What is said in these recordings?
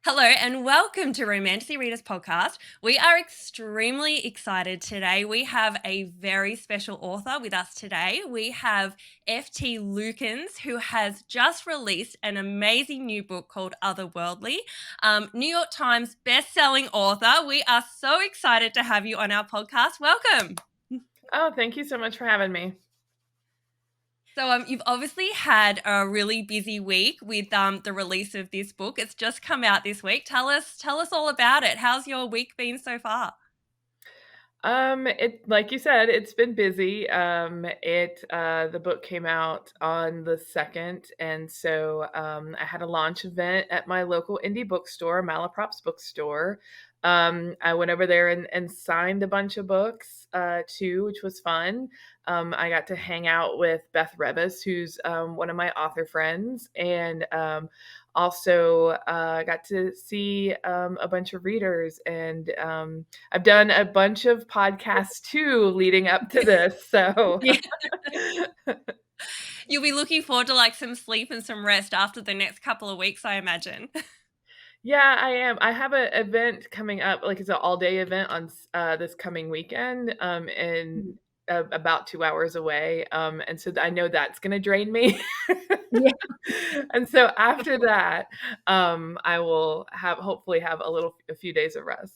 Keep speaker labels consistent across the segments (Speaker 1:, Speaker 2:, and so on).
Speaker 1: Hello and welcome to Romantasy Readers Podcast. We are extremely excited today. We have a very special author with us today. We have F.T. Lukens, who has just released an amazing new book called Otherworldly. New York Times best-selling author. We are so excited to have you on our podcast. Welcome.
Speaker 2: Oh, thank you so much for having me.
Speaker 1: So you've obviously had a really busy week with the release of this book. It's just come out this week. Tell us all about it. How's your week been so far?
Speaker 2: It like you said, it's been busy. The book came out on the 2nd, and so I had a launch event at my local indie bookstore, Malaprops Bookstore. I went over there and signed a bunch of books too, which was fun. I got to hang out with Beth Revis, who's one of my author friends, and also got to see a bunch of readers, and I've done a bunch of podcasts too leading up to this. So
Speaker 1: Yeah. You'll be looking forward to like some sleep and some rest after the next couple of weeks, I imagine.
Speaker 2: yeah, I am. I have an event coming up, like it's an all-day event on this coming weekend, and about 2 hours away. And so I know that's going to drain me.
Speaker 1: Yeah.
Speaker 2: And so after that, I will hopefully have a few days of rest.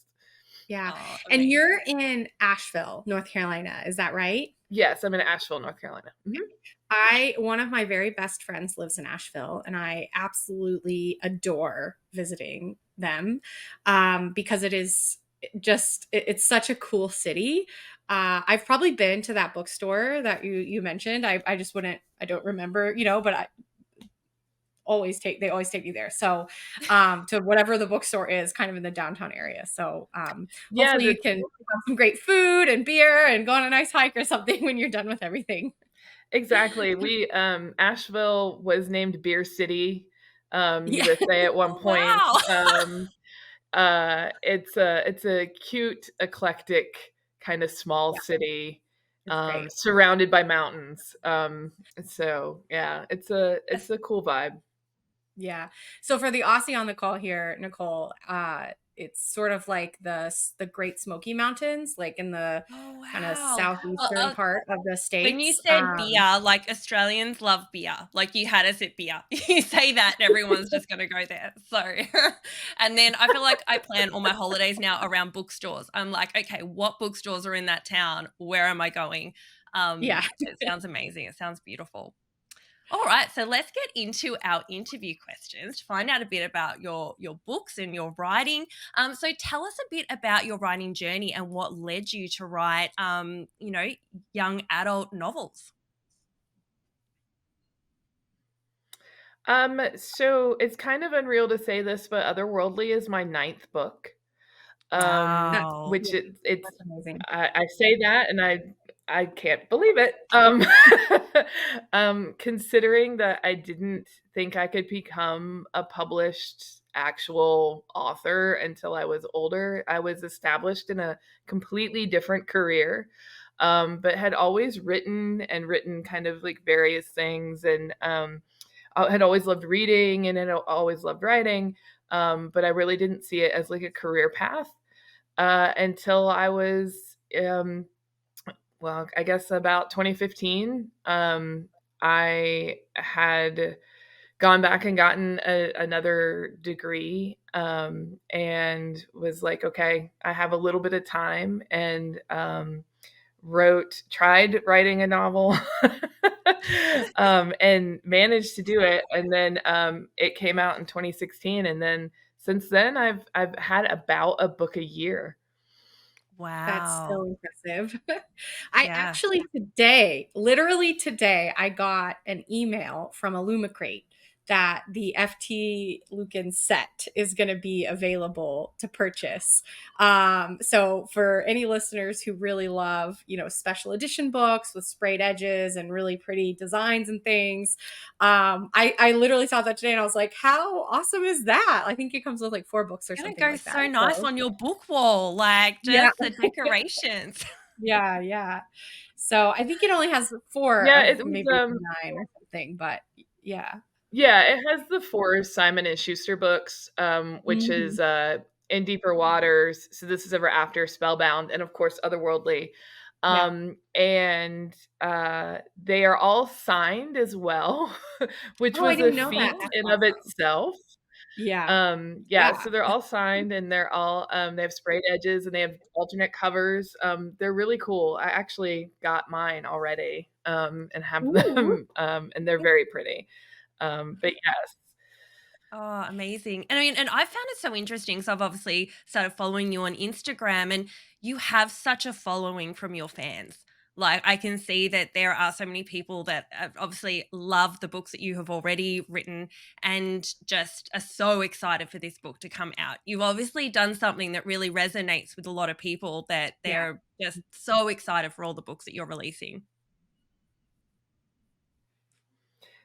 Speaker 3: Yeah.
Speaker 1: Oh,
Speaker 3: And
Speaker 1: amazing.
Speaker 3: you're in Asheville, North Carolina. Is that right?
Speaker 2: Yes, I'm in Asheville, North Carolina.
Speaker 3: One of my very best friends lives in Asheville, and I absolutely adore visiting them because it's such a cool city. I've probably been to that bookstore that you mentioned. I don't remember, but they always take you there. So to whatever the bookstore is kind of in the downtown area. So
Speaker 2: Yeah,
Speaker 3: hopefully you can have some great food and beer and go on a nice hike or something when you're done with everything.
Speaker 2: exactly. We Asheville was named Beer City,
Speaker 3: Yeah.
Speaker 2: USA at one
Speaker 1: Oh,
Speaker 2: point.
Speaker 1: wow.
Speaker 2: It's a cute, eclectic kind of small
Speaker 3: Yeah,
Speaker 2: city,
Speaker 3: it's great.
Speaker 2: surrounded by mountains. So yeah, it's a cool vibe.
Speaker 3: Yeah. So for the Aussie on the call here, Nicole, it's sort of like the Great Smoky Mountains, like in the
Speaker 1: Oh,
Speaker 3: kind of
Speaker 1: wow. Well,
Speaker 3: southeastern part of the
Speaker 1: when you
Speaker 3: states.
Speaker 1: said beer, like Australians love beer. Like you had us at beer. You say that and everyone's just going to go there. So, and then I feel like I plan all my holidays now around bookstores. I'm like, okay, what bookstores are in that town? Where am I going?
Speaker 3: Yeah.
Speaker 1: It sounds amazing. It sounds beautiful. All right, so let's get into our interview questions to find out a bit about your books and your writing. So tell us a bit about your writing journey and what led you to write, young adult novels.
Speaker 2: So it's kind of unreal to say this, but Otherworldly is my ninth book.
Speaker 3: That's
Speaker 1: Wow.
Speaker 2: Which it's
Speaker 3: that's amazing.
Speaker 2: I say that and I can't believe it. Considering that I didn't think I could become a published actual author until I was older. I was established in a completely different career, but had always written kind of like various things, and I had always loved reading and had always loved writing. But I really didn't see it as like a career path until I was, I guess about 2015. I had gone back and gotten another degree, and was like, okay, I have a little bit of time, and tried writing a novel, and managed to do it. And then it came out in 2016, and then since then I've had about a book a year.
Speaker 3: That's so
Speaker 1: Wow.
Speaker 3: impressive. I
Speaker 1: Yeah.
Speaker 3: actually literally today, I got an email from Illumicrate that the FT Lucan set is going to be available to purchase. So for any listeners who really love, special edition books with sprayed edges and really pretty designs and things, I literally saw that today and I was like, how awesome is that? I think it comes with like 4 books or
Speaker 1: Gonna
Speaker 3: something
Speaker 1: go
Speaker 3: like that.
Speaker 1: so nice
Speaker 3: So
Speaker 1: on your book wall, like
Speaker 3: yeah.
Speaker 1: just the decorations.
Speaker 3: Yeah, yeah. So I think it only has 4
Speaker 2: Yeah,
Speaker 3: of
Speaker 2: it was
Speaker 3: maybe 9 or something, but yeah.
Speaker 2: Yeah, it has the 4 Simon and Schuster books, which
Speaker 3: Mhm.
Speaker 2: is, In Deeper Waters, So This Is Ever After, Spellbound, and of course, Otherworldly.
Speaker 3: Yeah.
Speaker 2: And, they are all signed as well, which
Speaker 3: Oh, I
Speaker 2: was a
Speaker 3: didn't know that.
Speaker 2: feat
Speaker 3: That's
Speaker 2: in of
Speaker 3: awesome.
Speaker 2: itself.
Speaker 3: Yeah.
Speaker 2: Yeah,
Speaker 3: Yeah.
Speaker 2: so they're all signed and they're all, they have sprayed edges and they have alternate covers. They're really cool. I actually got mine already, and have
Speaker 3: Ooh.
Speaker 2: them, and they're very pretty. But yes.
Speaker 1: Oh, amazing. And I mean, and I found it so interesting. So I've obviously started following you on Instagram and you have such a following from your fans. Like I can see that there are so many people that obviously love the books that you have already written and just are so excited for this book to come out. You've obviously done something that really resonates with a lot of people that
Speaker 3: Yeah.
Speaker 1: they're just so excited for all the books that you're releasing.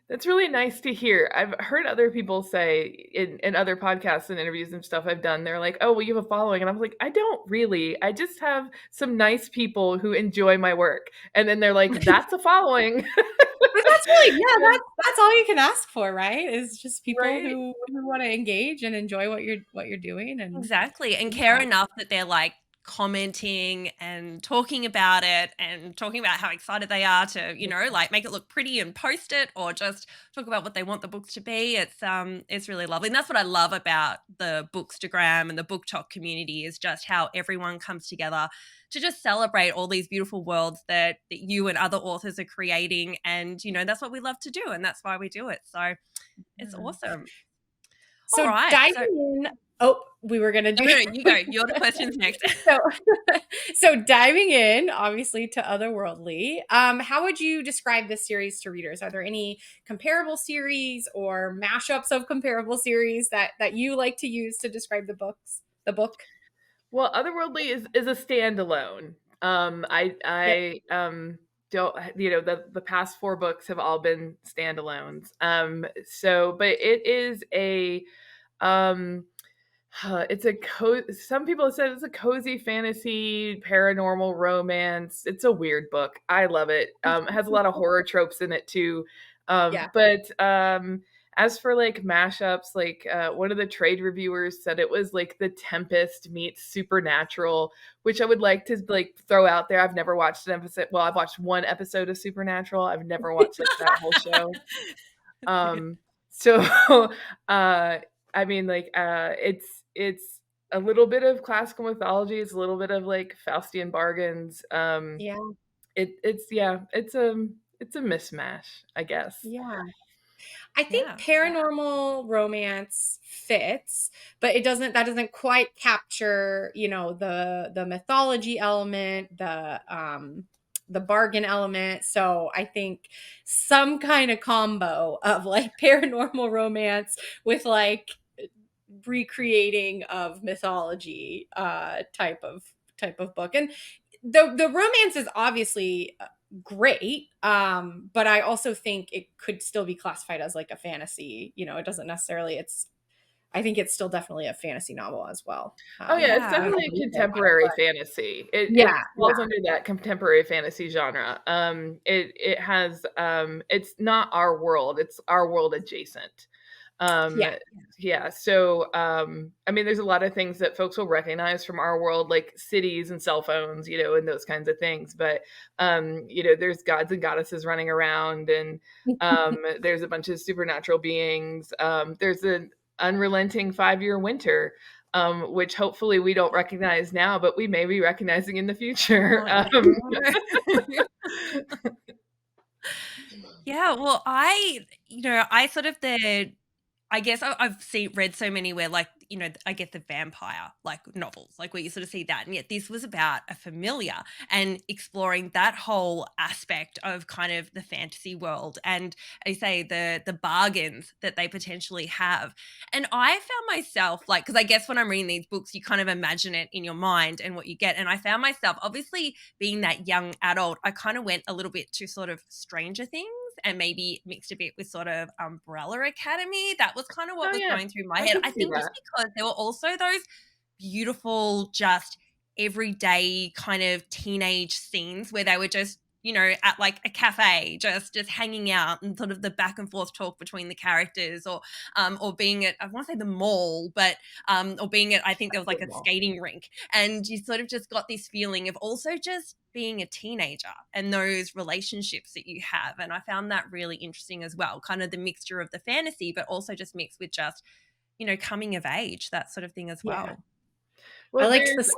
Speaker 2: That's really nice to hear. I've heard other people say in other podcasts and interviews and stuff I've done, they're like, "Oh, well, you have a following." And I was like, "I don't really. I just have some nice people who enjoy my work." And then they're like, "That's a following."
Speaker 3: But that's really, yeah,
Speaker 2: Yeah,
Speaker 3: that's all you can ask for, right? Is just people
Speaker 2: right?
Speaker 3: who wanna engage and enjoy what you're doing and
Speaker 1: Exactly, and care
Speaker 3: yeah.
Speaker 1: enough that they're, like, commenting and talking about it and talking about how excited they are to, like, make it look pretty and post it or just talk about what they want the books to be. It's really lovely, and that's what I love about the Bookstagram and the Book Talk community is just how everyone comes together to just celebrate all these beautiful worlds that you and other authors are creating, and, that's what we love to do, and that's why we do it, so it's
Speaker 2: Yeah.
Speaker 1: awesome.
Speaker 3: So
Speaker 1: Alright, so
Speaker 3: diving in we were gonna
Speaker 1: no,
Speaker 3: do
Speaker 1: no, no, you go. You're the questions next.
Speaker 3: so so diving in, obviously, to Otherworldly, how would you describe this series to readers? Are there any comparable series or mashups of comparable series that you like to use to describe the book?
Speaker 2: Well, Otherworldly is a standalone.
Speaker 3: Yep.
Speaker 2: Don't the past 4 books have all been standalones. But it is a um it's a some people have said it's a cozy fantasy paranormal romance. It's a weird book. I love it. It has a lot of horror tropes in it too.
Speaker 3: Yeah.
Speaker 2: But as for like mashups, like one of the trade reviewers said it was like the Tempest meets Supernatural, which I would like to like throw out there. I've never watched an episode. Well, I've watched one episode of Supernatural. I've never watched like that whole show. Um, so uh I mean like it's a little bit of classical mythology, it's a little bit of like Faustian bargains.
Speaker 3: Yeah.
Speaker 2: It's yeah, it's a mismatch, I guess.
Speaker 3: Yeah. I think
Speaker 1: Yeah.
Speaker 3: paranormal romance fits, but that doesn't quite capture, the mythology element, the bargain element. So I think some kind of combo of like paranormal romance with like recreating of mythology type of book. And the romance is obviously great, but I also think it could still be classified as like a fantasy. It doesn't necessarily, I think it's still definitely a fantasy novel as well.
Speaker 2: Oh yeah, it's
Speaker 3: I don't
Speaker 1: Yeah.
Speaker 3: know
Speaker 2: definitely
Speaker 3: what
Speaker 2: a
Speaker 3: you think,
Speaker 2: contemporary
Speaker 3: but
Speaker 2: fantasy. It
Speaker 3: yeah,
Speaker 2: falls
Speaker 3: yeah,
Speaker 2: under that contemporary fantasy genre. It has it's not our world, it's our world adjacent. Um
Speaker 3: yeah,
Speaker 2: yeah, so I mean there's a lot of things that folks will recognize from our world like cities and cell phones, and those kinds of things, but there's gods and goddesses running around and there's a bunch of supernatural beings. There's an unrelenting 5-year winter, which hopefully we don't recognize now, but we may be recognizing in the future.
Speaker 1: Oh, yeah. Yeah, well, I sort of I guess I've read so many where like I get the vampire like novels like where you sort of see that, and yet this was about a familiar and exploring that whole aspect of kind of the fantasy world and I say the bargains that they potentially have. And I found myself like because I guess when I'm reading these books you kind of imagine it in your mind and what you get, and I found myself obviously being that young adult I kind of went a little bit to sort of Stranger Things and maybe mixed a bit with sort of Umbrella Academy. That was kind of what
Speaker 2: Oh
Speaker 1: was
Speaker 2: yeah,
Speaker 1: going through my
Speaker 2: I
Speaker 1: head.
Speaker 2: can
Speaker 1: I
Speaker 2: see
Speaker 1: think just
Speaker 2: that.
Speaker 1: because there were also those beautiful, just everyday kind of teenage scenes where they were just you know, at like a cafe, just hanging out and sort of the back and forth talk between the characters, or being at, I want to say the mall, but or being at, I think there was like a skating rink, and you sort of just got this feeling of also just being a teenager and those relationships that you have. And I found that really interesting as well, kind of the mixture of the fantasy, but also just mixed with just, you know, coming of age, that sort of thing as
Speaker 3: Yeah.
Speaker 1: well.
Speaker 3: I
Speaker 2: Well,
Speaker 3: liked the
Speaker 2: there's,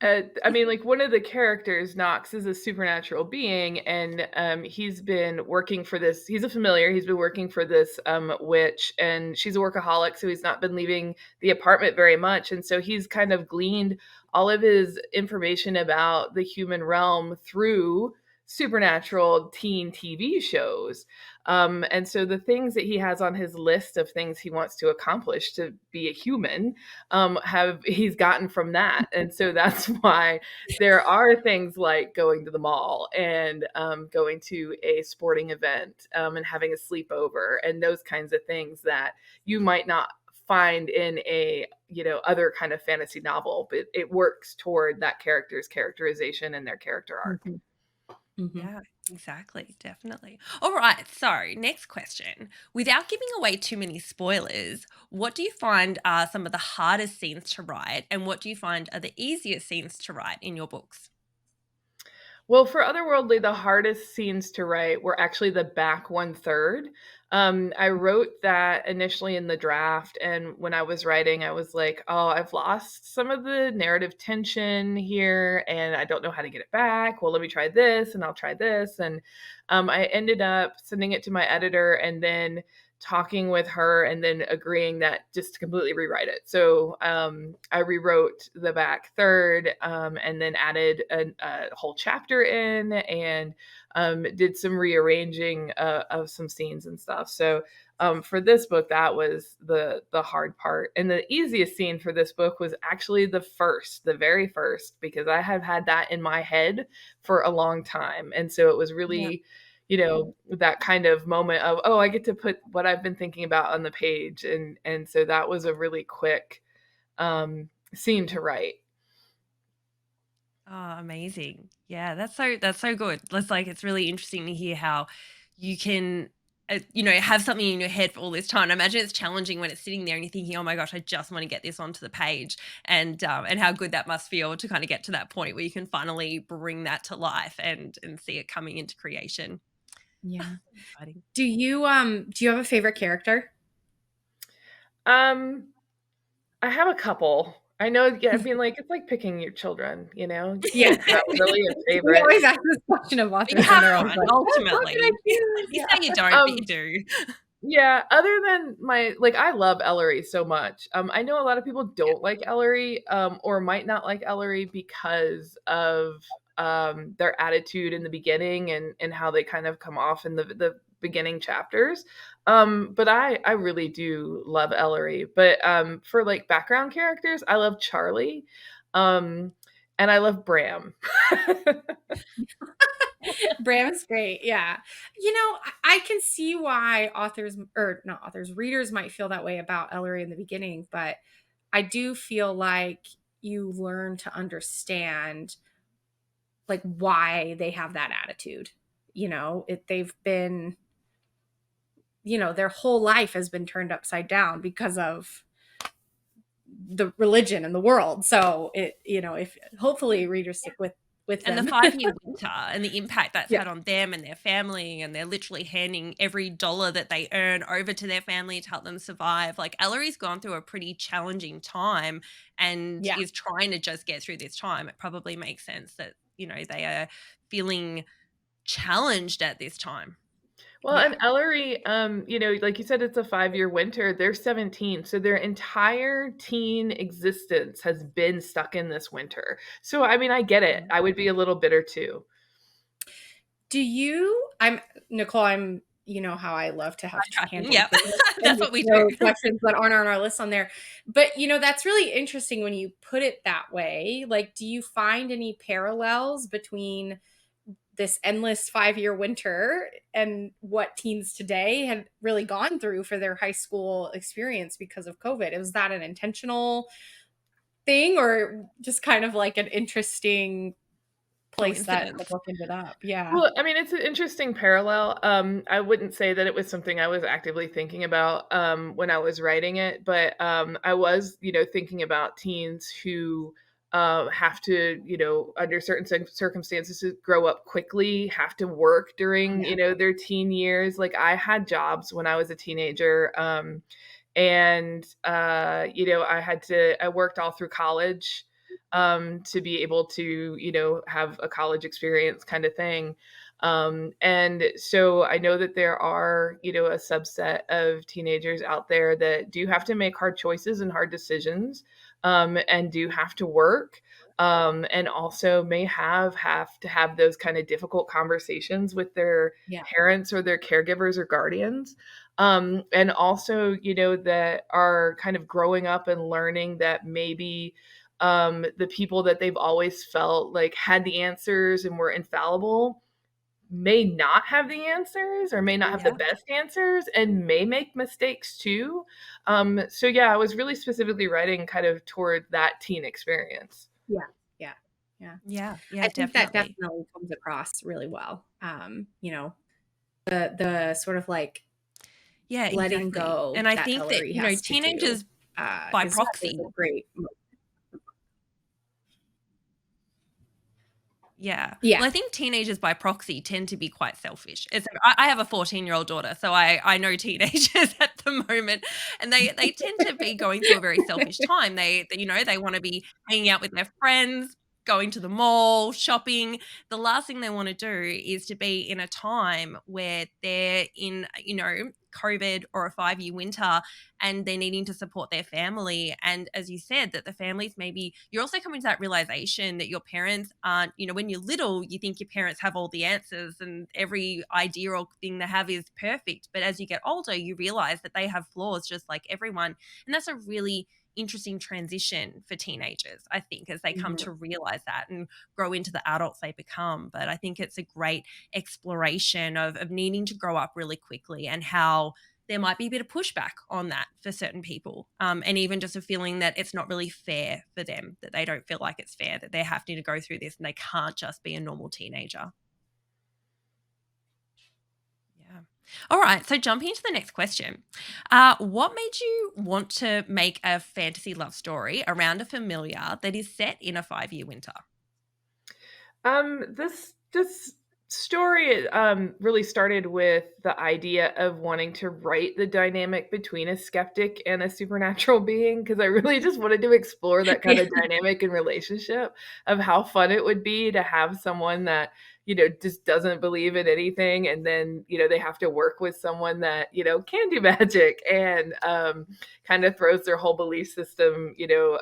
Speaker 3: sleepover.
Speaker 2: I mean, like one of the characters, Knox, is a supernatural being, and he's been working for this. He's a familiar. He's been working for this witch, and she's a workaholic, so he's not been leaving the apartment very much, and so he's kind of gleaned all of his information about the human realm through supernatural teen TV shows. And so the things that he has on his list of things he wants to accomplish to be a human have he's gotten from that. And so that's why there are things like going to the mall and going to a sporting event and having a sleepover and those kinds of things that you might not find in a, you know, other kind of fantasy novel, but it works toward that character's characterization and their character arc.
Speaker 3: Mhm. Mhm.
Speaker 1: Yeah, exactly. Definitely. All right. So, next question. Without giving away too many spoilers, what do you find are some of the hardest scenes to write, and what do you find are the easiest scenes to write in your books?
Speaker 2: Well, for Otherworldly, the hardest scenes to write were actually the back one third. I wrote that initially in the draft, and when I was writing, I was like, "Oh, I've lost some of the narrative tension here, and I don't know how to get it back. Well, let me try this, and I'll try this." And I ended up sending it to my editor, and then talking with her and then agreeing that just to completely rewrite it. So I rewrote the back third and then added a whole chapter in and did some rearranging of some scenes and stuff. So for this book, that was the hard part. And the easiest scene for this book was actually the very first, because I have had that in my head for a long time. And so it was
Speaker 1: Yeah.
Speaker 2: really, you know, that kind of moment of, oh, I get to put what I've been thinking about on the page. And so that was a really quick scene to write.
Speaker 1: Oh, amazing. Yeah, that's so good. It's like it's really interesting to hear how you can you know, have something in your head for all this time. I imagine it's challenging when it's sitting there and you're thinking, "Oh my gosh, I just want to get this onto the page." And how good that must feel to kind of get to that point where you can finally bring that to life and see it coming into creation.
Speaker 3: Yeah.
Speaker 1: Exciting.
Speaker 3: Do you have a favorite character?
Speaker 2: Um, I have a couple. I know, yeah, I mean, like, it's like picking your children, you know? You
Speaker 3: Yeah.
Speaker 2: can't have really a
Speaker 3: We
Speaker 2: favorite.
Speaker 3: always ask this question of
Speaker 1: But you
Speaker 3: authors, and
Speaker 1: have
Speaker 3: they're always
Speaker 1: fun
Speaker 3: like, "What can I
Speaker 1: ultimately.
Speaker 3: choose?"
Speaker 1: You
Speaker 3: Yeah.
Speaker 1: say you don't, but you
Speaker 2: Um,
Speaker 1: do.
Speaker 2: yeah, other than my like, I love Ellery so much. I know a lot of people don't like Ellery, or might not like Ellery because of their attitude in the beginning and how they kind of come off in the beginning chapters. But I really do love Ellery. But for like background characters, I love Charlie, um, and I love Bram.
Speaker 3: Bram is great. Yeah. You know, I can see why authors, or not authors, readers might feel that way about Ellery in the beginning, but I do feel like you learn to understand like why they have that attitude. You know, they've been, you know, their whole life has been turned upside down because of the religion and the world. So it, you know, if hopefully readers stick with
Speaker 1: And the
Speaker 3: them.
Speaker 1: 5-year winter and the impact that's
Speaker 3: Yeah.
Speaker 1: had on them and their family, and they're literally handing every dollar that they earn over to their family to help them survive. Like Ellery's gone through a pretty challenging time and
Speaker 3: Yeah.
Speaker 1: is trying to just get through this time. It probably makes sense that, you know, they are feeling challenged at this time.
Speaker 2: Well,
Speaker 3: Yeah.
Speaker 2: and Ellery, you know, like you said, it's a 5-year winter. They're 17, so their entire teen existence has been stuck in this winter. So, I mean, I get it. I would be a little bitter too.
Speaker 3: Do you I'm Nicole, I'm you know how I love to have
Speaker 1: Tracking.
Speaker 3: tangents
Speaker 1: Yep.
Speaker 3: and
Speaker 1: That's what we do.
Speaker 3: throw questions that aren't on our list on there. But you know, that's really interesting when you put it that way. Like, do you find any parallels between this endless 5-year winter and what teens today had really gone through for their high school experience because of COVID? Was that an intentional thing or just kind of like an interesting place that the
Speaker 1: coincidence.
Speaker 3: book ended up. Yeah.
Speaker 2: Well, I mean, it's an interesting parallel. I wouldn't say that it was something I was actively thinking about when I was writing it, but I was, thinking about teens who have to, under certain circumstances, to grow up quickly, have to work
Speaker 3: Oh,
Speaker 2: during,
Speaker 3: yeah.
Speaker 2: their teen years. Like I had jobs when I was a teenager, and I worked all through college to be able to, have a college experience kind of thing. And so I know that there are, a subset of teenagers out there that do have to make hard choices and hard decisions, and do have to work. And also may have to have those kind of difficult conversations with their
Speaker 3: Yeah.
Speaker 2: parents or their caregivers or guardians. And also, that are kind of growing up and learning that maybe the people that they've always felt like had the answers and were infallible may not have the answers or may not have the
Speaker 1: Yeah.
Speaker 2: best answers and may make mistakes too. So yeah, I was really specifically writing kind of toward that teen experience.
Speaker 3: Yeah. Yeah. Yeah.
Speaker 1: Yeah.
Speaker 3: I
Speaker 1: Yeah,
Speaker 3: think that
Speaker 1: definitely.
Speaker 3: definitely comes across really well. The sort of like
Speaker 1: Yeah,
Speaker 3: letting
Speaker 1: exactly. And
Speaker 3: go
Speaker 1: I
Speaker 3: that
Speaker 1: think that,
Speaker 3: Ellery has to do
Speaker 1: teenagers by
Speaker 3: is
Speaker 1: proxy.
Speaker 3: a great.
Speaker 1: Yeah.
Speaker 3: Yeah.
Speaker 1: Well, I think teenagers by proxy tend to be quite selfish. I have a 14-year-old daughter, so I know teenagers at the moment, and they tend to be going through a very selfish time. They want to be hanging out with their friends, going to the mall, shopping. The last thing they want to do is to be in a time where they're in, COVID or a 5-year winter and they're needing to support their family. And as you said, that the families maybe you're also coming to that realization that your parents aren't, when you're little, you think your parents have all the answers and every idea or thing they have is perfect. But as you get older, you realize that they have flaws just like everyone. And that's a really interesting transition for teenagers, I think, as they come
Speaker 3: Mhm.
Speaker 1: to realize that and grow into the adults they become. But I think it's a great exploration of needing to grow up really quickly and how there might be a bit of pushback on that for certain people. And even just a feeling that it's not really fair for them, that they don't feel like it's fair, that they're having to go through this and they can't just be a normal teenager. Yeah. All right. So jumping into the next question. What made you want to make a fantasy love story around a familiar that is set in a 5-year winter?
Speaker 2: This story really started with the idea of wanting to write the dynamic between a skeptic and a supernatural being because I really just wanted to explore that kind of dynamic and relationship of how fun it would be to have someone that just doesn't believe in anything, and then they have to work with someone that can do magic and kind of throws their whole belief system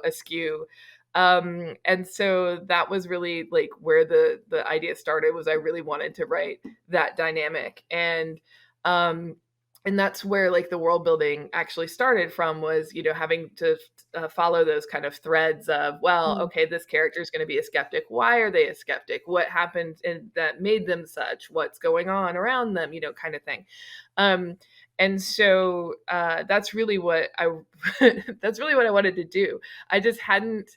Speaker 2: askew. And so that was really like where the idea started. Was I really wanted to write that dynamic, um and that's where like the world building actually started from, was having to follow those kind of threads of, well,
Speaker 3: Mm.
Speaker 2: okay, this character is going to be a skeptic. Why are they a skeptic? What happened and that made them such? What's going on around them, kind of thing. um and so that's really what I that's really what I wanted to do. I just hadn't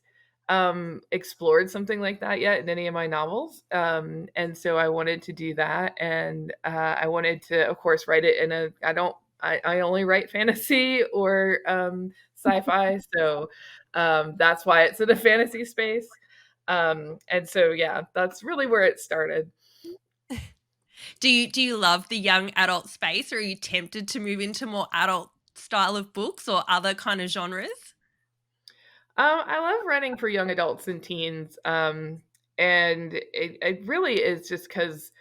Speaker 2: explored something like that yet in any of my novels. And so I wanted to do that. And I wanted to, of course, write it in I only write fantasy or sci-fi. So that's why it's in a fantasy space. And so, yeah, that's really where it started.
Speaker 1: Do you love the young adult space, or are you tempted to move into more adult style of books or other kind of genres?
Speaker 2: I love writing for young adults and teens. And it really is just because,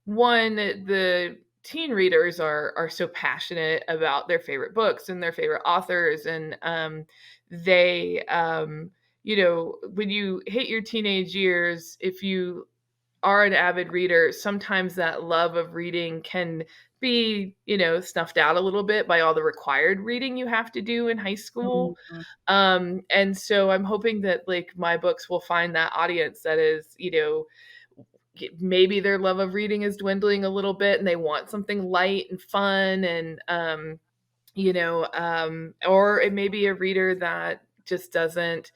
Speaker 2: one, the teen readers are so passionate about their favorite books and their favorite authors. And they, when you hit your teenage years, if you are an avid reader, sometimes that love of reading can be, snuffed out a little bit by all the required reading you have to do in high school.
Speaker 3: Mhm.
Speaker 2: And so I'm hoping that like my books will find that audience that is, maybe their love of reading is dwindling a little bit and they want something light and fun, and or it may be a reader that just doesn't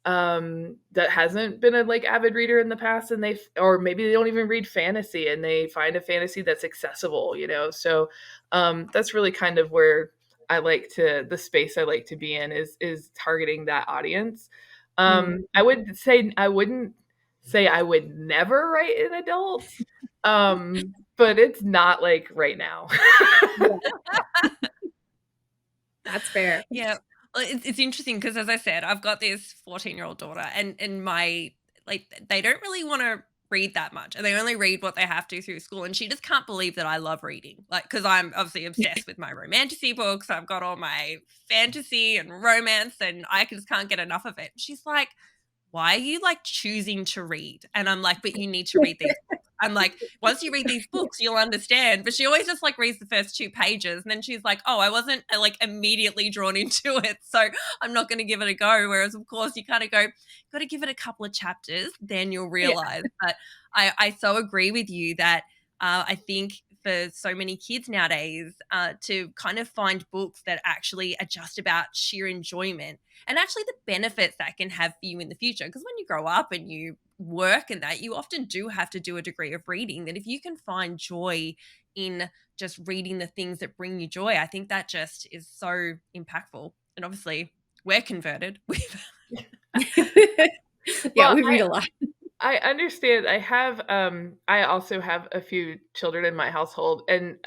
Speaker 2: that hasn't been a like avid reader in the past, and or maybe they don't even read fantasy and they find a fantasy that's accessible, so that's really kind of where the space I like to be in is targeting that audience. I would say I wouldn't say I would never write an adult, but it's not like right now.
Speaker 3: That's fair.
Speaker 1: Yeah. Well, it's interesting because, as I said, I've got this 14-year-old daughter, and my they don't really want to read that much, and they only read what they have to through school. And she just can't believe that I love reading, like, because I'm obviously obsessed with my romantasy books. I've got all my fantasy and romance, and I just can't get enough of it. She's like, why are you like choosing to read? And I'm like, but you need to read these books. I'm like, once you read these books, you'll understand. But she always just like reads the first 2 pages. And then she's like, oh, I wasn't like immediately drawn into it, so I'm not going to give it a go. Whereas, of course, you kind of go, got to give it a couple of chapters, then you'll realize. But I so agree with you that I think for so many kids nowadays, to kind of find books that actually are just about sheer enjoyment and actually the benefits that can have for you in the future. Because when you grow up and you work and that, you often do have to do a degree of reading. That if you can find joy in just reading the things that bring you joy, I think that just is so impactful. And obviously, we're converted.
Speaker 3: Yeah, we read a lot.
Speaker 2: I understand. I also have a few children in my household, and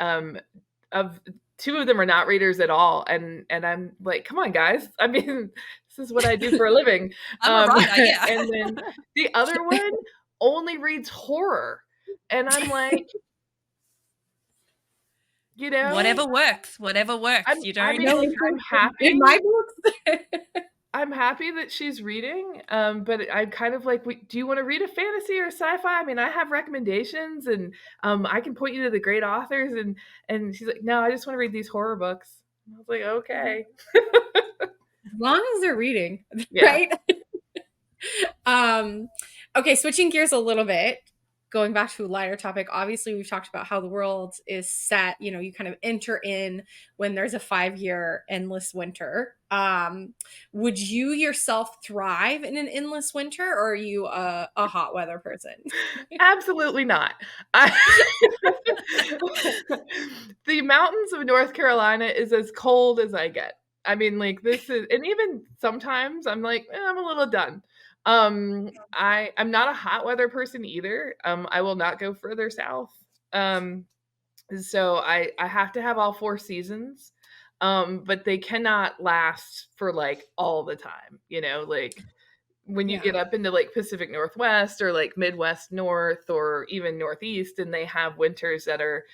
Speaker 2: of 2 of them are not readers at all, and I'm like, come on, guys. I mean, this is what I do for a living.
Speaker 1: I'm a writer, yeah.
Speaker 2: And then the other one only reads horror, and I'm like,
Speaker 1: whatever works. You don't.
Speaker 2: I'm happy.
Speaker 3: In my books.
Speaker 2: I'm happy that she's reading, but I'm kind of like, do you want to read a fantasy or sci-fi? I mean, I have recommendations, and I can point you to the great authors. And she's like, no, I just want to read these horror books. And I was like, okay.
Speaker 3: As long as they're reading,
Speaker 2: Yeah.
Speaker 3: right? Okay, switching gears a little bit, going back to a lighter topic. Obviously, we've talked about how the world is set. You kind of enter in when there's a 5-year endless winter. Would you yourself thrive in an endless winter, or are you a hot weather person?
Speaker 2: Absolutely not. The mountains of North Carolina is as cold as I get. I mean, like, this is, and even sometimes I'm like, I'm a little done. I'm not a hot weather person either. I will not go further south. So I have to have all 4 seasons. But they cannot last for like all the time, like when you get up into like Pacific Northwest or like Midwest North or even Northeast, and they have winters that are,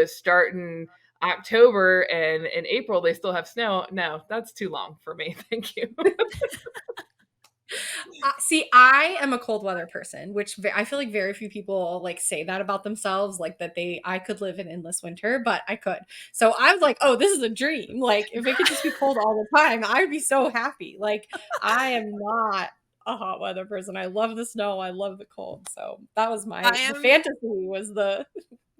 Speaker 2: starting October, and in April they still have snow. No, that's too long for me. Thank you.
Speaker 3: See, I am a cold weather person, which I feel like very few people like say that about themselves, like that I could live in endless winter, but I could. So I was like, oh, this is a dream. Like, if it could just be cold all the time, I would be so happy. Like, I am not a hot weather person. I love the snow. I love the cold. So that was the fantasy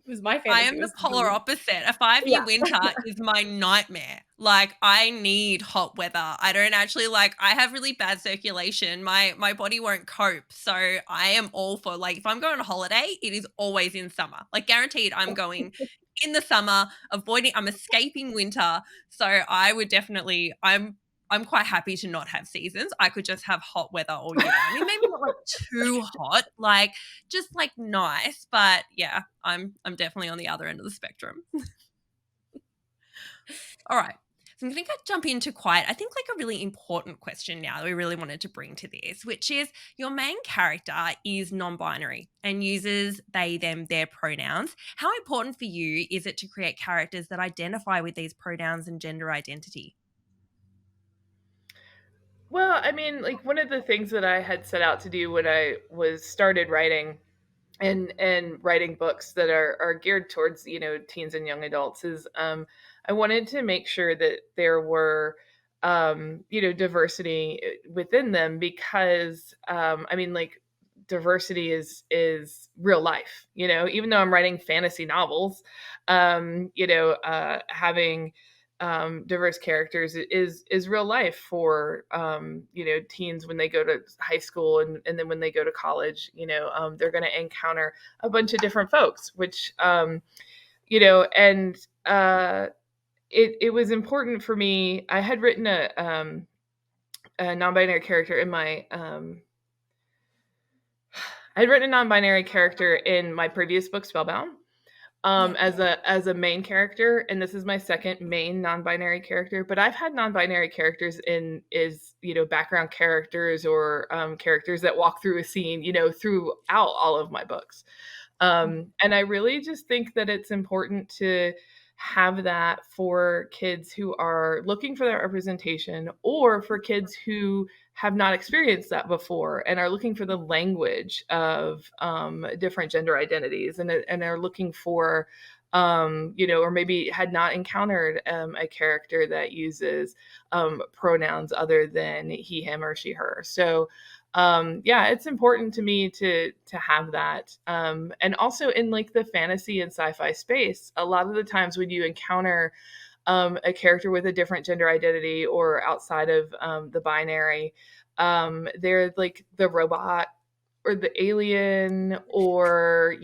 Speaker 3: was my fantasy.
Speaker 1: I am the polar opposite. A 5-year winter is my nightmare. Like, I need hot weather. I don't actually I have really bad circulation. My body won't cope. So I am all for, like, if I'm going on a holiday, it is always in summer. Like, guaranteed I'm going in the summer, I'm escaping winter. So I would definitely, I'm quite happy to not have seasons. I could just have hot weather all year. I mean, maybe not like too hot, like just like nice. But yeah, I'm definitely on the other end of the spectrum. All right. So I'm going to jump into I think like a really important question now that we really wanted to bring to this, which is your main character is non-binary and uses they, them, their pronouns. How important for you is it to create characters that identify with these pronouns and gender identity?
Speaker 2: Well, I mean, like, one of the things that I had set out to do when I started writing and writing books that are geared towards, teens and young adults is, I wanted to make sure that there were, diversity within them, because I mean, like, diversity is real life, even though I'm writing fantasy novels, having diverse characters is real life for teens when they go to high school, and then when they go to college. They're going to encounter a bunch of different folks, which and it was important for me. I had written a non-binary character in my I'd written a non-binary character in my previous book, Spellbound, as a main character, and this is my second main non-binary character. But I've had non-binary characters background characters, or characters that walk through a scene, throughout all of my books. And I really just think that it's important to have that for kids who are looking for that representation, or for kids who have not experienced that before and are looking for the language of different gender identities, and are looking for, or maybe had not encountered a character that uses pronouns other than he, him, or she, her. So it's important to me to have that. And also in like the fantasy and sci-fi space, a lot of the times when you encounter a character with a different gender identity, or outside of the binary, they're like the robot or the alien, or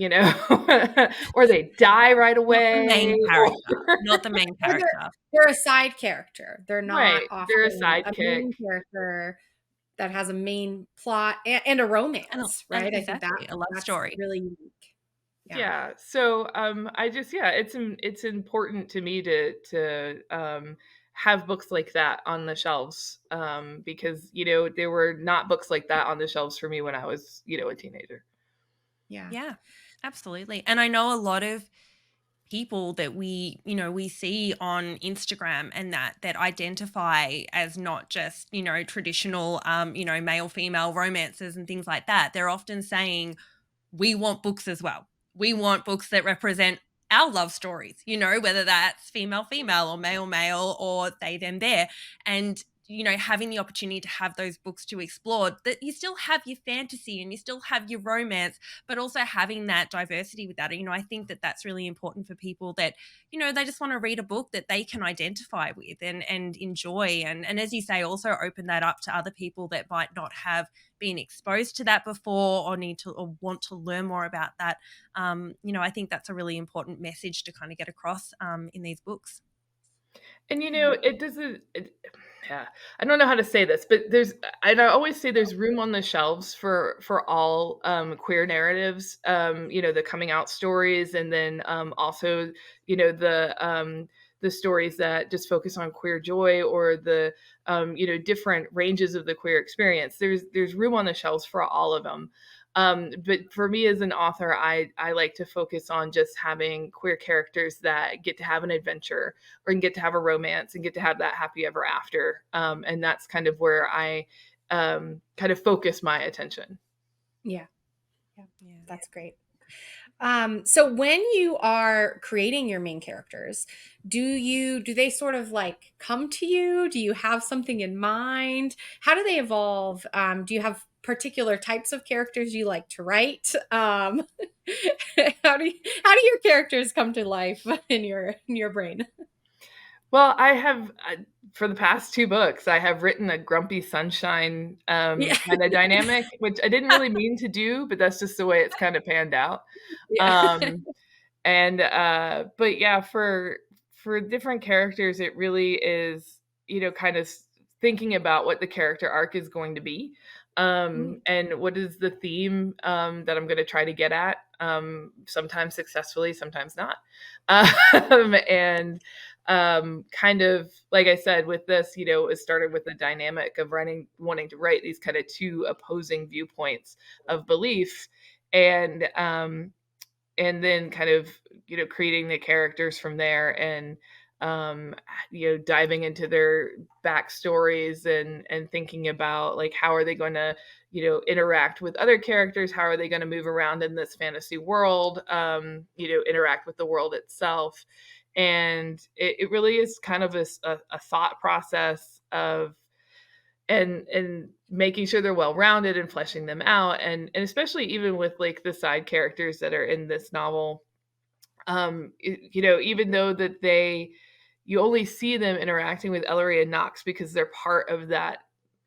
Speaker 2: or they die right away.
Speaker 1: Not the main character.
Speaker 3: They're a side character. They're not
Speaker 2: Right.
Speaker 3: often
Speaker 2: They're a
Speaker 3: a main
Speaker 2: sidekick.
Speaker 3: character that has a main plot and a romance, right?
Speaker 1: Exactly.
Speaker 3: I think
Speaker 1: a love
Speaker 3: that's
Speaker 1: story.
Speaker 3: really unique.
Speaker 2: Yeah. So it's important to me to have books like that on the shelves, because there were not books like that on the shelves for me when I was a teenager.
Speaker 1: Yeah, absolutely. And I know a lot of people that we see on Instagram and that identify as not just traditional male female romances and things like that. They're often saying, we want books as well. We want books that represent our love stories, whether that's female female, or male male, or they them there. And having the opportunity to have those books to explore, that you still have your fantasy and you still have your romance, but also having that diversity with that. I think that that's really important for people that they just want to read a book that they can identify with and enjoy, and as you say, also open that up to other people that might not have been exposed to that before, or need to, or want to learn more about that. I think that's a really important message to kind of get across in these books.
Speaker 2: And it doesn't. Yeah, I don't know how to say this, but I always say there's room on the shelves for all queer narratives. The coming out stories, and then also the stories that just focus on queer joy, or the different ranges of the queer experience. There's room on the shelves for all of them. But for me as an author, I like to focus on just having queer characters that get to have an adventure, or get to have a romance, and get to have that happy ever after. And that's kind of where I kind of focus my attention.
Speaker 3: Yeah. That's great. So when you are creating your main characters, do they sort of like come to you? Do you have something in mind? How do they evolve? Do you have particular types of characters you like to write? How do your characters come to life in your brain?
Speaker 2: Well, I have, for the past 2 books, I have written a grumpy sunshine
Speaker 3: Yeah.
Speaker 2: kind of dynamic, which I didn't really mean to do, but that's just the way it's kind of panned out.
Speaker 3: Yeah.
Speaker 2: But yeah, for different characters, it really is, kind of thinking about what the character arc is going to be, and what is the theme that I'm going to try to get at, sometimes successfully, sometimes not. And kind of like I said, with this, it started with the dynamic of wanting to write these kind of 2 opposing viewpoints of belief, and then kind of creating the characters from there, and diving into their backstories, and thinking about like how are they going to interact with other characters, how are they going to move around in this fantasy world, interact with the world itself. And it really is kind of a thought process of and making sure they're well rounded, and fleshing them out, and especially even with like the side characters that are in this novel, even though that they you only see them interacting with Ellery and Knox because they're part of that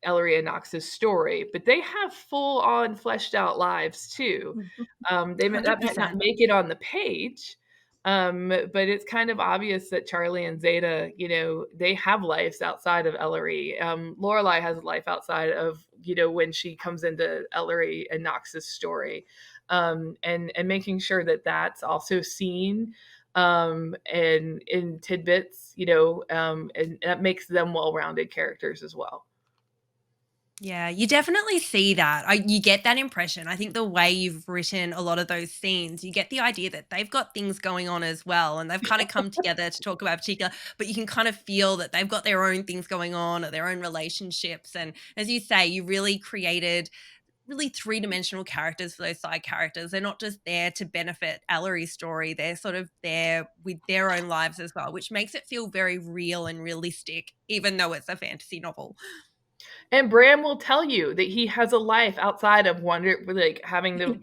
Speaker 2: Ellery and Knox's story, but they have full on fleshed out lives too. That might not
Speaker 1: 100%.
Speaker 2: make it on the page, but it's kind of obvious that Charlie and Zeta, they have lives outside of Ellery. Lorelai has a life outside of, when she comes into Ellery and Knox's story, and making sure that that's also seen, and in tidbits, and that makes them well-rounded characters as well.
Speaker 1: Yeah, you definitely see that. You get that impression. I think the way you've written a lot of those scenes, you get the idea that they've got things going on as well, and they've kind of come together to talk about particular, but you can kind of feel that they've got their own things going on or their own relationships. And as you say, you really created really three-dimensional characters for those side characters. They're not just there to benefit Ellery's story. They're sort of there with their own lives as well, which makes it feel very real and realistic, even though it's a fantasy novel.
Speaker 2: And Bram will tell you that he has a life outside of having to,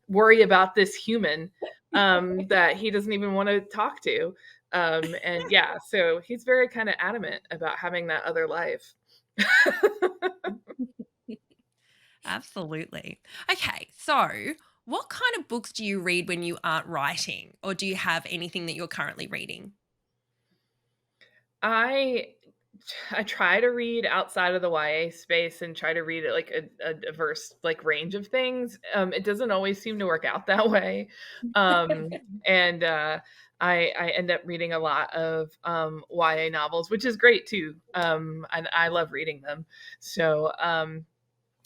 Speaker 2: worry about this human that he doesn't even want to talk to. And yeah, so he's very kind of adamant about having that other life.
Speaker 1: Absolutely. Okay, so what kind of books do you read when you aren't writing, or do you have anything that you're currently reading?
Speaker 2: I try to read outside of the YA space and try to read it like a diverse range of things. It doesn't always seem to work out that way. And I end up reading a lot of YA novels, which is great too. And I love reading them. So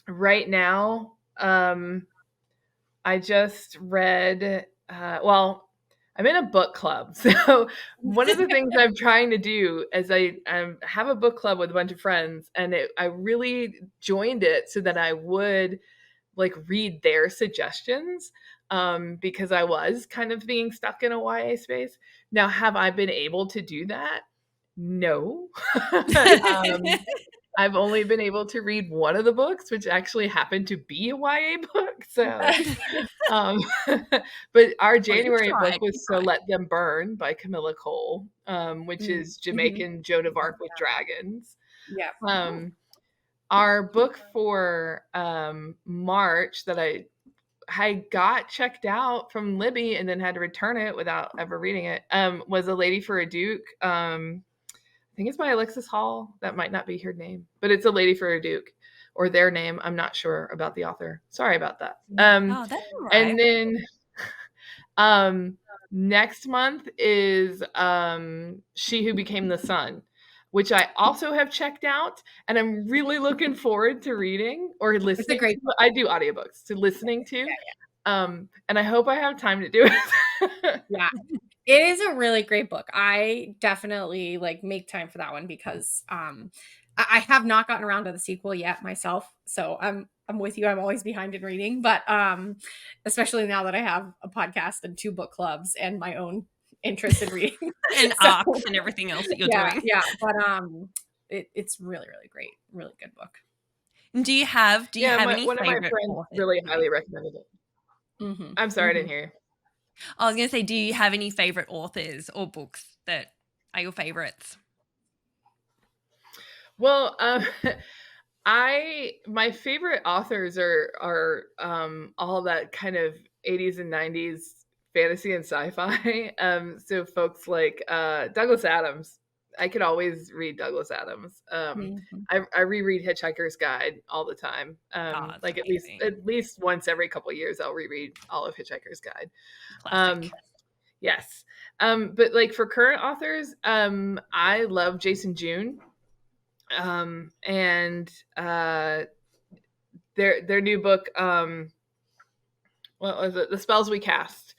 Speaker 2: right now, I just read, I'm in a book club. So one of the things I'm trying to do is I have a book club with a bunch of friends, and I really joined it so that I would read their suggestions, because I was kind of being stuck in a YA space. Now, have I been able to do that? No. I've only been able to read one of the books, which actually happened to be a YA book. So, um, but our January book was So Let Them Burn by Camilla Cole, which is Jamaican Joan of Arc with dragons.
Speaker 3: Yeah.
Speaker 2: Our book for March that I got checked out from Libby and then had to return it without ever reading it, was A Lady for a Duke. I think it's by Alexis Hall. That might not be her name, but it's A Lady for a Duke, or their name. I'm not sure about the author. Sorry about that.
Speaker 1: Oh, that's all right.
Speaker 2: And then next month is She Who Became the Sun, which I also have checked out, and I'm really looking forward to reading or listening. I do audiobooks, to listening to. And I hope I have time to do it.
Speaker 3: Yeah. It is a really great book. I definitely make time for that one because I have not gotten around to the sequel yet myself. So I'm with you. I'm always behind in reading, but especially now that I have a podcast and 2 book clubs and my own interest in reading
Speaker 1: and arcs and everything else that you're doing.
Speaker 3: Yeah, but it's really, really great. Really good book.
Speaker 1: Do you have any
Speaker 2: one of my friends
Speaker 1: authors?
Speaker 2: really highly recommended it.
Speaker 3: Mm-hmm.
Speaker 2: I'm sorry, I didn't hear you.
Speaker 1: I was going to say, do you have any favorite authors or books that are your favorites?
Speaker 2: Well, my favorite authors are all that kind of 80s and 90s fantasy and sci-fi. So folks like Douglas Adams. I could always read Douglas Adams. I reread Hitchhiker's Guide all the time. At least once every couple of years, I'll reread all of Hitchhiker's Guide.
Speaker 1: Classic.
Speaker 2: Yes. But for current authors, I love Jason June. And their new book, what was it? The Spells We Cast.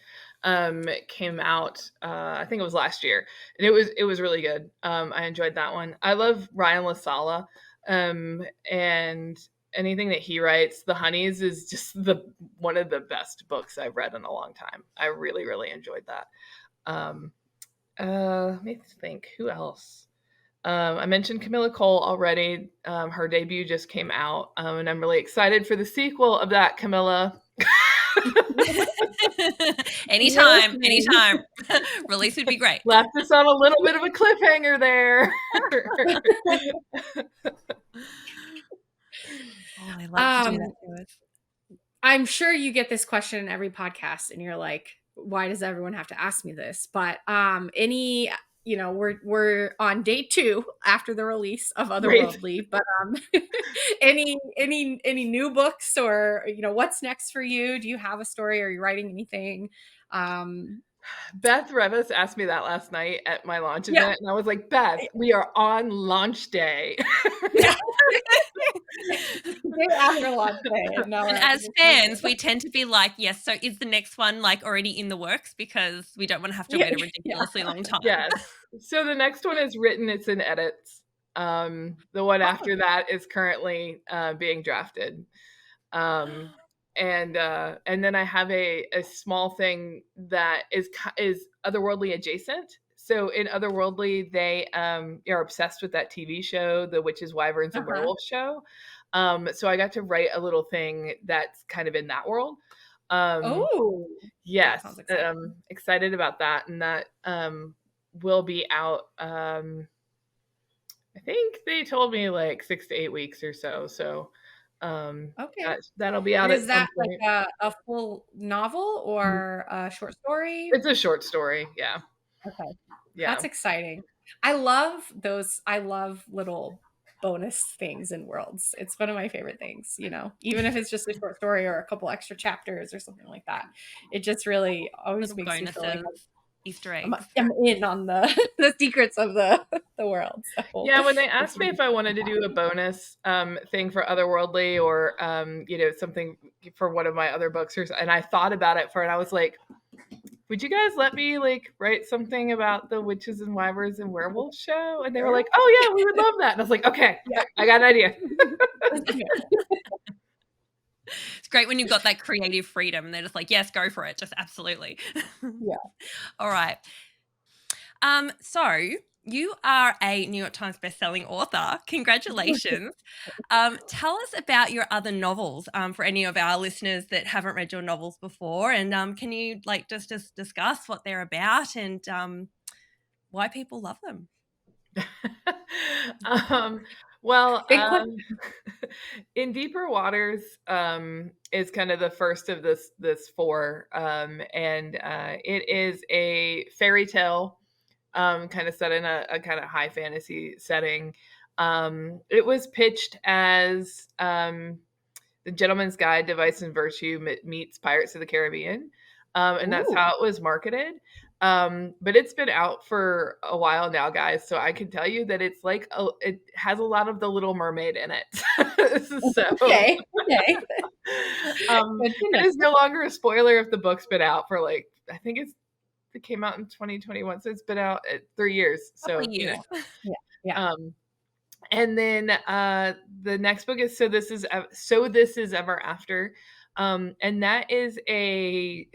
Speaker 2: Came out, I think it was last year, and it was really good. I enjoyed that one. I love Ryan LaSala, and anything that he writes. The Honeys is just one of the best books I've read in a long time. I really, really enjoyed that. Let me think. Who else? I mentioned Camilla Cole already. Her debut just came out, and I'm really excited for the sequel of that, Camilla.
Speaker 1: Anytime. Release would be great.
Speaker 2: Left us on a little bit of a cliffhanger there.
Speaker 1: Oh, they love to do that to us.
Speaker 3: I'm sure you get this question in every podcast, and you're like, why does everyone have to ask me this? But any, you know, we're on day 2 after the release of Otherworldly, but any new books, or, you know, what's next for you? Do you have a story? Are you writing anything?
Speaker 2: Beth Revis asked me that last night at my launch event, and I was like, Beth, we are on launch day.
Speaker 3: After launch day.
Speaker 1: And as fans, we tend to be like, yes, so is the next one like already in the works, because we don't want to have to wait a ridiculously long time.
Speaker 2: Yes. So the next one is written, it's in edits. The one after that is currently being drafted. And then I have a small thing that is Otherworldly adjacent. So in Otherworldly, they are obsessed with that TV show, the Witches, Wyverns, and Werewolves show. So I got to write a little thing that's kind of in that world. Yes, I'm excited about that, and that will be out. I think they told me like 6 to 8 weeks or so. So that'll be out.
Speaker 3: Is that like a full novel or a short story?
Speaker 2: It's a short story. Yeah.
Speaker 3: Okay.
Speaker 2: Yeah.
Speaker 3: That's exciting. I love those. I love little bonus things in worlds. It's one of my favorite things, you know, even if it's just a short story or a couple extra chapters or something like that. It just really always
Speaker 1: little
Speaker 3: makes me feel like
Speaker 1: Easter eggs.
Speaker 3: I'm in on the secrets of the world. So.
Speaker 2: Yeah, when they asked me if I wanted to do a bonus thing for Otherworldly, or you know, something for one of my other books, and I thought about it and I was like, would you guys let me like write something about the Witches and Wyverns and Werewolves show? And they were like, oh yeah, we would love that. And I was like, okay, I got an idea.
Speaker 1: It's great when you've got that creative freedom and they're just like, yes, go for it. Just absolutely.
Speaker 3: Yeah.
Speaker 1: All right. So you are a New York Times bestselling author. Congratulations. Tell us about your other novels for any of our listeners that haven't read your novels before. And can you like just discuss what they're about and why people love them?
Speaker 2: Well, In Deeper Waters is kind of the first of this 4, and it is a fairy tale, kind of set in a kind of high fantasy setting. It was pitched as The Gentleman's Guide to Vice and Virtue meets Pirates of the Caribbean, and that's how it was marketed. But it's been out for a while now, guys. So I can tell you that it's like it has a lot of the Little Mermaid in it. So,
Speaker 3: okay.
Speaker 2: It is no longer a spoiler if the book's been out for like, I think it came out in 2021, so it's been out 3 years. So
Speaker 1: years.
Speaker 3: Yeah.
Speaker 2: And then the next book is So This Is Ever After. And that is a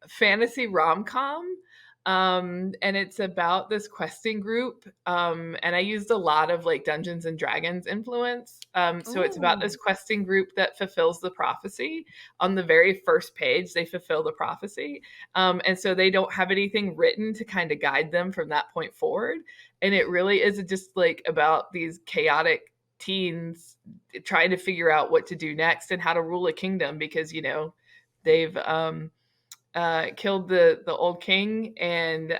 Speaker 2: fantasy rom-com. And it's about this questing group. And I used a lot of like Dungeons and Dragons influence. So it's about this questing group that fulfills the prophecy. On the very first page, they fulfill the prophecy. And so they don't have anything written to kind of guide them from that point forward. And it really is just like about these chaotic teens trying to figure out what to do next and how to rule a kingdom, because, you know, they've killed the old king, and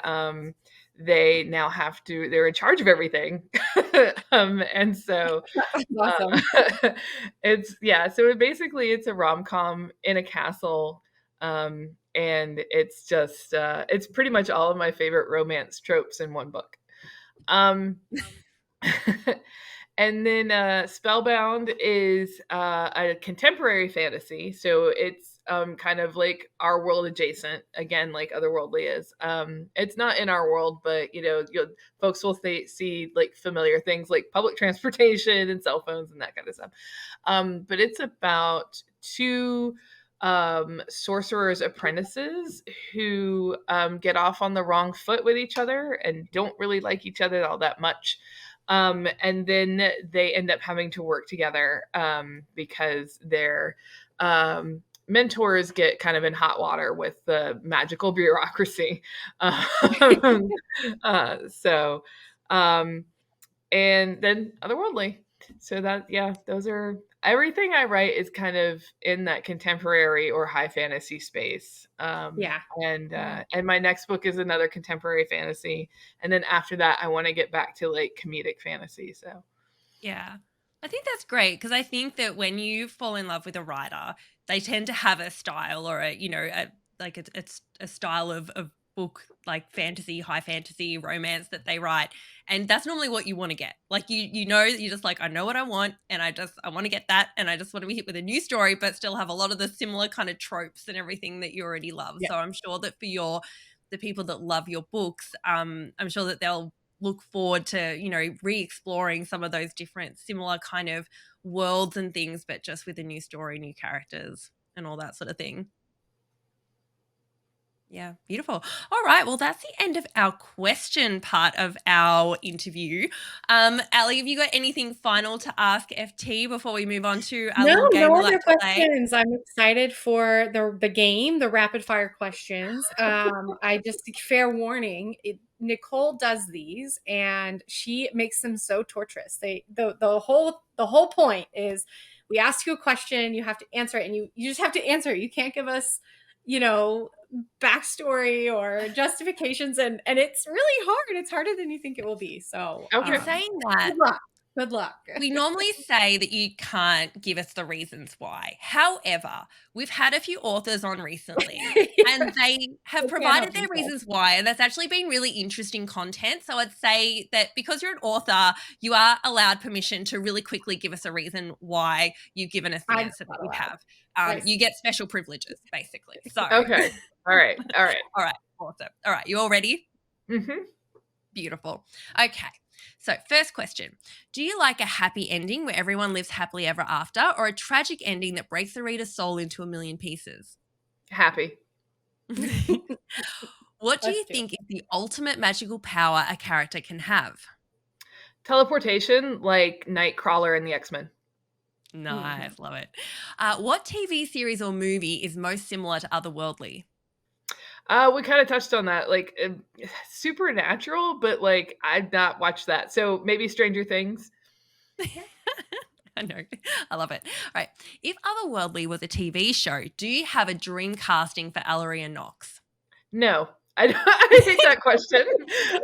Speaker 2: they now they're in charge of everything. And so
Speaker 3: awesome.
Speaker 2: so it's a rom-com in a castle. And it's just it's pretty much all of my favorite romance tropes in one book. And then Spellbound is a contemporary fantasy. So it's kind of like our world adjacent, again, like Otherworldly is. It's not in our world, but, you know, folks will see like familiar things like public transportation and cell phones and that kind of stuff. But it's about 2 sorcerers' apprentices who get off on the wrong foot with each other and don't really like each other all that much. And then they end up having to work together because their mentors get kind of in hot water with the magical bureaucracy. Um, so, and then Otherworldly. So that, yeah, those are everything I write is kind of in that contemporary or high fantasy space.
Speaker 3: Yeah.
Speaker 2: And my next book is another contemporary fantasy, and then after that, I want to get back to like comedic fantasy. So
Speaker 1: Yeah. I think that's great because I think that when you fall in love with a writer, they tend to have a style or it's a style of book, like fantasy, high fantasy, romance that they write, and that's normally what you want to get. Like you're just like, I know what I want, and I want to get that, and I just want to be hit with a new story, but still have a lot of the similar kind of tropes and everything that you already love.
Speaker 3: Yeah.
Speaker 1: So I'm sure that for the people that love your books, I'm sure that they'll look forward to, re-exploring some of those different similar kind of worlds and things, but just with a new story, new characters and all that sort of thing. Yeah, beautiful. All right, well, that's the end of our question part of our interview. Ali, have you got anything final to ask FT before we move on to our
Speaker 3: No,
Speaker 1: little game
Speaker 3: no
Speaker 1: we
Speaker 3: other
Speaker 1: like to play?
Speaker 3: questions. I'm excited for the game, the rapid fire questions. I just fair warning, Nicole does these and she makes them so torturous. The whole point is we ask you a question, you have to answer it, and you just have to answer it. You can't give us, you know, backstory or justifications, and it's really hard. It's harder than you think it will be. So
Speaker 2: okay,
Speaker 1: In saying that,
Speaker 3: good luck. Good luck.
Speaker 1: we normally say that you can't give us the reasons why. However, we've had a few authors on recently and they have
Speaker 3: I can't help
Speaker 1: provided their
Speaker 3: myself.
Speaker 1: reasons why, and that's actually been really interesting content. So I'd say that because you're an author, you are allowed permission to really quickly give us a reason why you've given us the
Speaker 3: I'm
Speaker 1: answer that
Speaker 3: not
Speaker 1: you
Speaker 3: allowed.
Speaker 1: have.
Speaker 3: I
Speaker 1: You get special privileges, basically. So,
Speaker 2: okay, all right, all right.
Speaker 1: all right, awesome. All right, you all ready?
Speaker 2: Mm-hmm.
Speaker 1: Beautiful. Okay. So, first question. Do you like a happy ending where everyone lives happily ever after, or a tragic ending that breaks the reader's soul into a million pieces?
Speaker 2: Happy.
Speaker 1: What do
Speaker 3: Us
Speaker 1: you
Speaker 3: too.
Speaker 1: think is the ultimate magical power a character can have?
Speaker 2: Teleportation, like Nightcrawler in the X-Men.
Speaker 1: Nice. Love it. What TV series or movie is most similar to Otherworldly?
Speaker 2: We kind of touched on that, like Supernatural, but like I've not watched that. So maybe Stranger Things.
Speaker 1: I know. I love it. All right. If Otherworldly was a TV show, do you have a dream casting for Alleria Knox?
Speaker 2: No, I hate that question.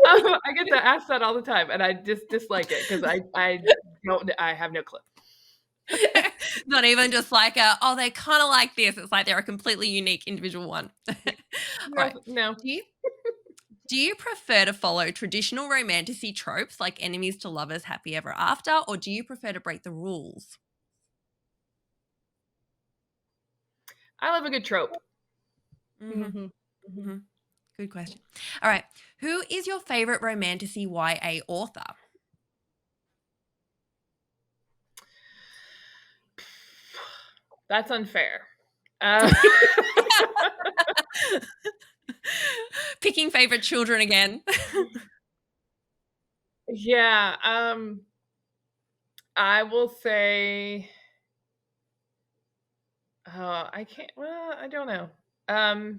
Speaker 2: I get to ask that all the time, and I just dislike it because I have no clue.
Speaker 1: Not even just like they kind of like this. It's like they're a completely unique individual one. All right.
Speaker 2: No.
Speaker 1: Do you prefer to follow traditional romanticy tropes like enemies to lovers, happy ever after, or do you prefer to break the rules?
Speaker 2: I love a good trope.
Speaker 1: Mm-hmm.
Speaker 3: Mm-hmm.
Speaker 1: Mm-hmm. Good question. All right. Who is your favorite romanticy YA author?
Speaker 2: That's unfair. Uh,
Speaker 1: Picking favorite children again.
Speaker 2: yeah. I will say. Oh, I can't. Well, I don't know.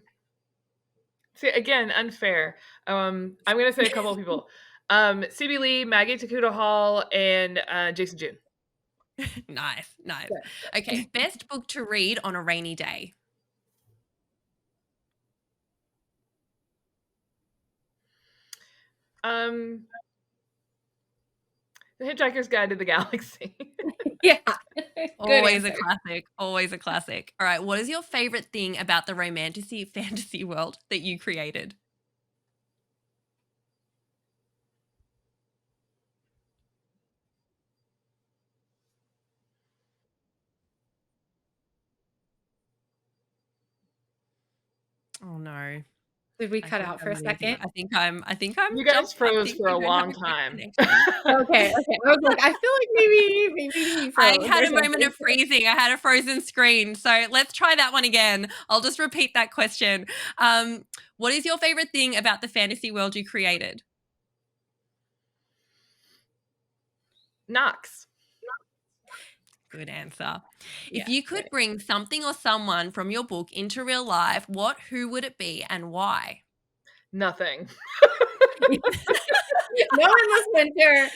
Speaker 2: See, again, unfair. I'm gonna say a couple of people. CB Lee, Maggie Takuta Hall, and Jason June.
Speaker 1: Nice. Okay. Best book to read on a rainy day.
Speaker 2: Um, The Hitchhiker's Guide to the Galaxy.
Speaker 3: Yeah.
Speaker 1: Always a classic. Always a classic. All right. What is your favorite thing about the romanticy fantasy world that you created? Oh no.
Speaker 3: Did we
Speaker 1: I
Speaker 3: cut
Speaker 1: think
Speaker 3: out
Speaker 1: I
Speaker 3: for a
Speaker 1: might need to.
Speaker 3: second?
Speaker 1: I think I'm
Speaker 2: You
Speaker 1: jumped.
Speaker 2: guys
Speaker 1: I
Speaker 2: froze
Speaker 1: think
Speaker 2: for
Speaker 1: we
Speaker 2: a
Speaker 1: don't have
Speaker 2: long
Speaker 1: a good
Speaker 2: time.
Speaker 1: connection.
Speaker 3: Okay. I was like, I feel like maybe we froze.
Speaker 1: I had
Speaker 3: or
Speaker 1: a moment
Speaker 3: something.
Speaker 1: of freezing. I had a frozen screen. So let's try that one again. I'll just repeat that question. What is your favorite thing about the fantasy world you created?
Speaker 2: Knox.
Speaker 1: Good answer. If
Speaker 3: Yeah.
Speaker 1: you could bring something or someone from your book into real life, who would it be and why?
Speaker 2: Nothing.
Speaker 3: No in this winter.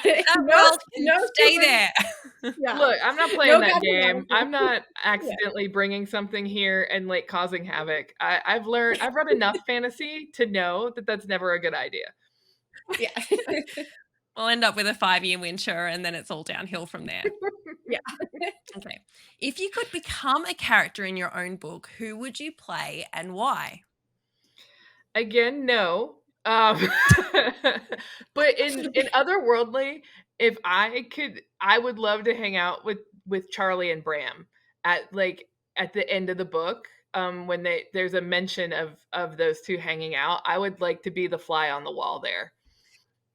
Speaker 1: That
Speaker 3: No,
Speaker 1: world can
Speaker 3: no
Speaker 1: stay
Speaker 3: super.
Speaker 1: there.
Speaker 3: Yeah.
Speaker 2: Look, I'm not playing
Speaker 3: No
Speaker 2: that
Speaker 3: Captain
Speaker 2: game. I'm
Speaker 3: Madison.
Speaker 2: not
Speaker 3: Yeah.
Speaker 2: accidentally bringing something here and like causing havoc. I've read enough fantasy to know that that's never a good idea.
Speaker 3: Yeah.
Speaker 1: We'll end up with a 5-year winter and then it's all downhill from there.
Speaker 3: Yeah.
Speaker 1: Okay. If you could become a character in your own book, who would you play and why?
Speaker 2: Again, no. But in Otherworldly, if I could, I would love to hang out with Charlie and Bram at the end of the book. When there's a mention of those two hanging out, I would like to be the fly on the wall there.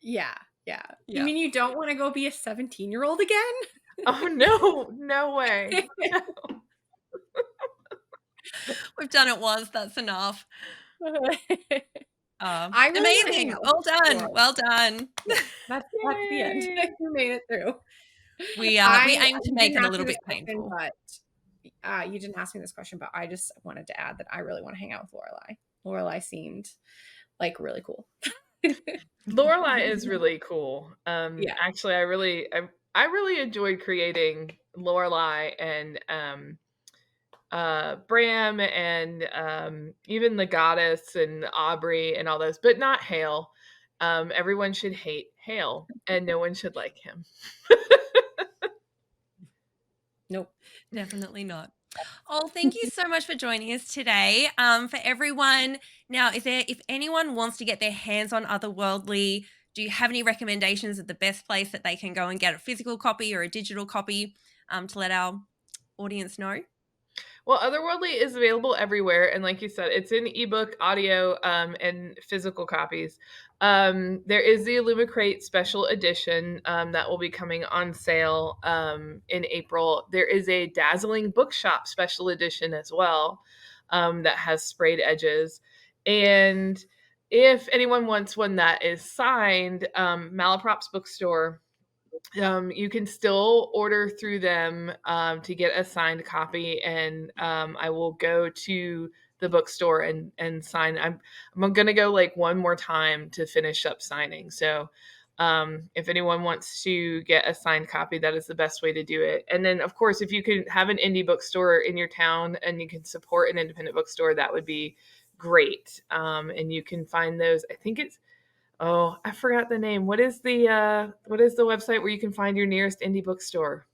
Speaker 3: Yeah. Yeah. You
Speaker 1: Yeah.
Speaker 3: mean you don't want to go be a 17-year-old again?
Speaker 2: Oh no, no way.
Speaker 1: We've done it once. That's enough.
Speaker 3: I really want to hang
Speaker 1: Amazing.
Speaker 3: out with
Speaker 1: Well done.
Speaker 3: Laura.
Speaker 1: Well done.
Speaker 3: Yeah, that's the end.
Speaker 2: Yay.
Speaker 3: You made it through.
Speaker 1: We aim to
Speaker 3: You
Speaker 1: make
Speaker 3: didn't
Speaker 1: it a
Speaker 3: ask
Speaker 1: little
Speaker 3: me
Speaker 1: bit
Speaker 3: this question,
Speaker 1: painful.
Speaker 3: but you didn't ask me this question, but I just wanted to add that I really want to hang out with Lorelai. Lorelai seemed like really cool.
Speaker 2: Lorelai is really cool.
Speaker 3: Yeah.
Speaker 2: Actually, I really enjoyed creating Lorelai and Bram and even the goddess and Aubrey and all those, but not Hale. Everyone should hate Hale, and no one should like him.
Speaker 3: Nope.
Speaker 1: Definitely not. Oh, thank you so much for joining us today. For everyone, now, if anyone wants to get their hands on Otherworldly, do you have any recommendations of the best place that they can go and get a physical copy or a digital copy to let our audience know?
Speaker 2: Well, Otherworldly is available everywhere, and like you said, it's in ebook, audio, and physical copies. There is the Illumicrate special edition that will be coming on sale in April. There is a Dazzling Bookshop special edition as well that has sprayed edges. And if anyone wants one that is signed, Malaprop's bookstore, you can still order through them to get a signed copy, and I will go to the bookstore and sign. I'm gonna go like one more time to finish up signing. So if anyone wants to get a signed copy, that is the best way to do it. And then, of course, if you can have an indie bookstore in your town and you can support an independent bookstore, that would be great. And you can find those. I think it's Oh, I forgot the name. What is the website where you can find your nearest indie bookstore?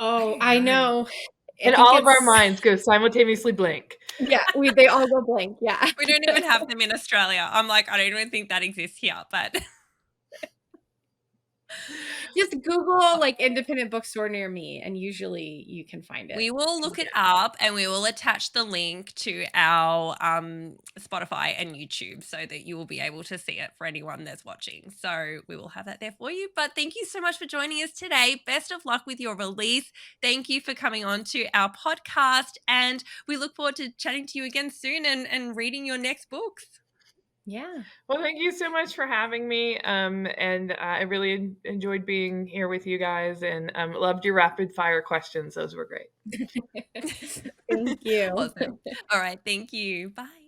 Speaker 3: Oh, I know.
Speaker 2: And all of our minds go simultaneously blank.
Speaker 3: Yeah, they all go blank. Yeah.
Speaker 1: We don't even have them in Australia. I'm like, I don't even think that exists here, but
Speaker 3: Just Google like independent bookstore near me, and usually you can find it.
Speaker 1: we will look it up and we will attach the link to our Spotify and YouTube so that you will be able to see it for anyone that's watching. So we will have that there for you. But thank you so much for joining us today. Best of luck with your release. Thank you for coming on to our podcast, and we look forward to chatting to you again soon and reading your next books.
Speaker 3: Yeah.
Speaker 2: Well, thank you so much for having me. And I really enjoyed being here with you guys, and loved your rapid fire questions. Those were great.
Speaker 3: Thank you.
Speaker 1: Awesome. All right. Thank you. Bye.